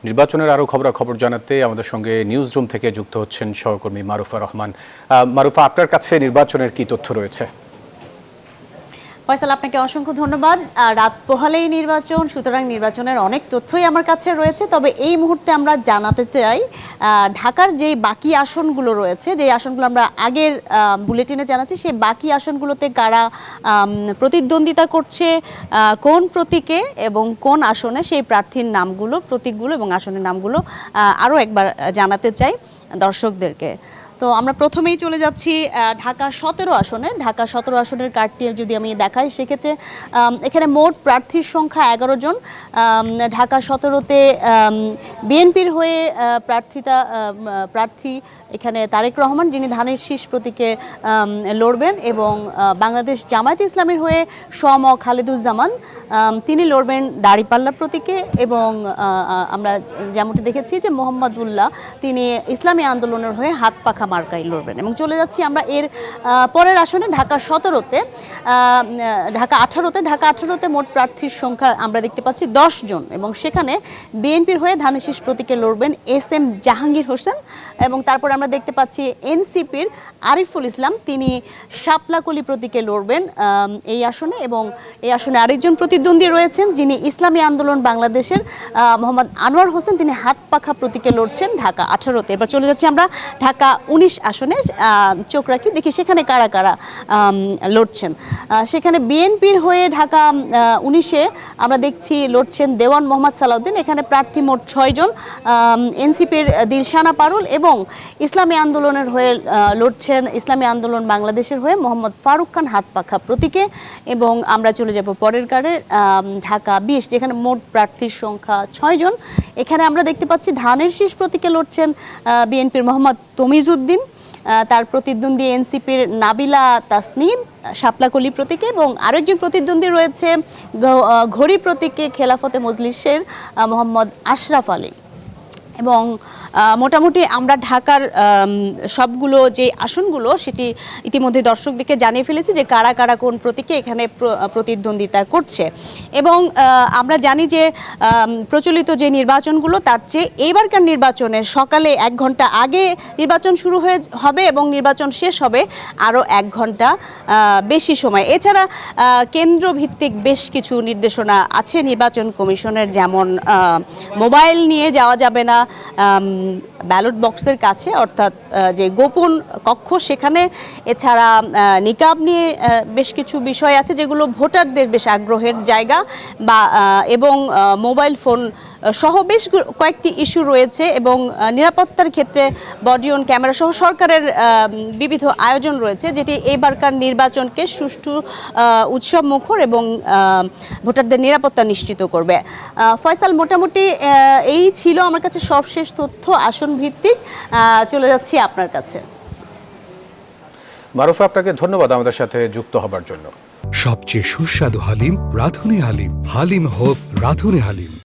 নির্বাচনের আরও খবরাখবর জানাতে আমাদের সঙ্গে নিউজ রুম থেকে যুক্ত হচ্ছেন সহকর্মী মারুফা রহমান। মারুফা, আপনার কাছে নির্বাচনের কি তথ্য রয়েছে? ফয়সাল, আপনাকে অসংখ্য ধন্যবাদ। রাত পোহালেই নির্বাচন, সুতরাং নির্বাচনের অনেক তথ্যই আমার কাছে রয়েছে। তবে এই মুহূর্তে আমরা জানাতে চাই ঢাকার যে বাকি আসনগুলো রয়েছে, যে আসনগুলো আমরা আগের বুলেটিনে জানাচ্ছি, সেই বাকি আসনগুলোতে কারা প্রতিদ্বন্দ্বিতা করছে, কোন প্রতীকে এবং কোন আসনে, সেই প্রার্থীর নামগুলো, প্রতীকগুলো এবং আসনের নামগুলো আরও একবার জানাতে চাই দর্শকদেরকে। তো আমরা প্রথমেই চলে যাচ্ছি ঢাকা 17 আসনে। ঢাকা 17 আসনের কার্ডটি যদি আমি দেখাই, সেক্ষেত্রে এখানে মোট প্রার্থীর সংখ্যা 11 জন। ঢাকা 17তে বিএনপির হয়ে প্রার্থী এখানে তারেক রহমান, যিনি ধানের শীষ প্রতীকে লড়বেন, এবং বাংলাদেশ জামায়াতে ইসলামীর হয়ে খালেদুজ্জামান, তিনি লড়বেন দাঁড়িপাল্লা প্রতীকে, এবং আমরা যেমনটি দেখেছি যে মোহাম্মদুল্লাহ, তিনি ইসলামী আন্দোলনের হয়ে হাত পাখা মার্কায় লড়বেন। এবং চলে যাচ্ছি আমরা এর পরের আসনে ঢাকা 17তে। ঢাকা 18তে মোট প্রার্থীর সংখ্যা আমরা দেখতে পাচ্ছি 10 জন, এবং সেখানে বিএনপির হয়ে ধানের শীষ প্রতীকে লড়বেন এস এম জাহাঙ্গীর হোসেন, এবং তারপরে আমরা দেখতে পাচ্ছি এনসিপির আরিফুল ইসলাম, তিনি শাপলাকলি প্রতীকে লড়বেন এই আসনে। এবং এই আসনে আরেকজন প্রতিদ্বন্দ্বী রয়েছেন, যিনি ইসলামী আন্দোলন বাংলাদেশের মোহাম্মদ আনোয়ার হোসেন, তিনি হাত পাখা প্রতীকে লড়ছেন ঢাকা 18তে। এবার চলে যাচ্ছি আমরা ঢাকা 19 আসনে, চোখ রাখি দেখি সেখানে কারা কারা লড়ছেন। সেখানে বিএনপির হয়ে ঢাকা 19-এ আমরা দেখছি লড়ছেন দেওয়ান মোহাম্মদ সালাউদ্দিন। এখানে প্রার্থী মোট 6 জন। এনসিপির দিলশানা পারুল, এবং ইসলামী আন্দোলনের হয়ে লড়ছেন ইসলামী আন্দোলন বাংলাদেশের হয়ে মোহাম্মদ ফারুক খান হাত পাখা প্রতীকে। এবং আমরা চলে যাব পরের কার্ডে, ঢাকা 20, যেখানে মোট প্রার্থীর সংখ্যা 6 জন। এখানে আমরা দেখতে পাচ্ছি ধানের শীষ প্রতীকে লড়ছেন বিএনপির মোহাম্মদ তমিজউদ্দিন, তার প্রতিদ্বন্দ্বী এনসিপির নাবিলা তাসনিম শাপলাকলি প্রতীকে, এবং আরেকজন প্রতিদ্বন্দ্বী রয়েছে ঘড়ি প্রতীকে খেলাফতে মজলিসের মোহাম্মদ আশরাফ আলী। এবং মোটামুটি আমরা ঢাকার সবগুলো যে আসনগুলো, সেটি ইতিমধ্যে দর্শকদেরকে জানিয়ে ফেলেছি যে কারা কারা কোন প্রতীকে এখানে প্রতিদ্বন্দ্বিতা করছে। এবং আমরা জানি যে প্রচলিত যে নির্বাচনগুলো, তার চেয়ে এইবারকার নির্বাচনে সকালে 1 ঘন্টা আগে নির্বাচন শুরু হবে এবং নির্বাচন শেষ হবে আরও 1 ঘন্টা বেশি সময়। এছাড়া কেন্দ্রভিত্তিক বেশ কিছু নির্দেশনা আছে নির্বাচন কমিশনের, যেমন মোবাইল নিয়ে যাওয়া যাবে না ব্যালট বক্সের কাছে, অর্থাৎ যে গোপন কক্ষ সেখানে। এছাড়া নিকাব নিয়ে বেশ কিছু বিষয় আছে যেগুলো ভোটারদের বেশ আগ্রহের জায়গা, এবং মোবাইল ফোন সহ বেশ কয়েকটি ইস্যু রয়েছে। এবং নিরাপত্তার ক্ষেত্রে বডি অন ক্যামেরা সহ সরকারের বিবিধ আয়োজন রয়েছে, যেটি এবারকার নির্বাচনকে সুষ্ঠু, উৎসব মুখর এবং ভোটারদের নিরাপত্তা নিশ্চিত করবে। ফয়সাল, মোটামুটি এই ছিল আমার কাছে সবশেষ তথ্য আসন ভিত্তিক। চলে যাচ্ছি আপনার কাছে। মারুফা, আপনাকে ধন্যবাদ আমাদের সাথে যুক্ত হবার জন্য। সবচেয়ে সুস্বাদু হালিম রাঁধুনি হালিম। হালিম হোক রাঁধুনি হালিম।